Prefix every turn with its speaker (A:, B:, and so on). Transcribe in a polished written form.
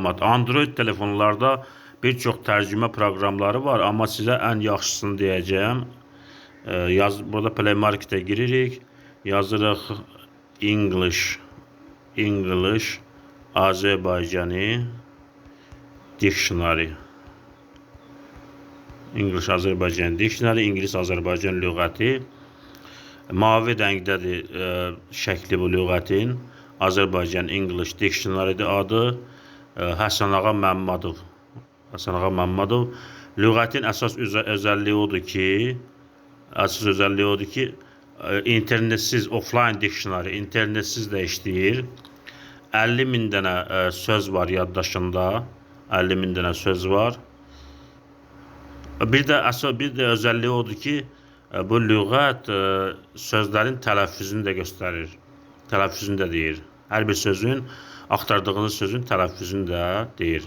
A: Android telefonlarda bir çox tərcümə proqramları var, amma sizə ən yaxşısını deyəcəyəm. Burada Play Marketə giririk, yazırıq English Azərbaycani Dictionary. English Azərbaycan Dictionary, İngilis Azərbaycan lüğəti. Mavi rəngdədir şəkli bu lüğətin. Azərbaycan English Dictionary-dir adı. Həsən Ağa Məmmadov. Lüğətin əsas özəlliyi odur ki, internetsiz, offline dictionary, internetsiz də işləyir. 50.000 dənə söz var yaddaşında, 50.000 dənə söz var. Bir də özəlliyi odur ki, bu lüğət sözlərin tələffüzünü də göstərir, tələffüzünü də deyir. Hər bir sözün, axtardığınız sözün tələffüzünü də deyir.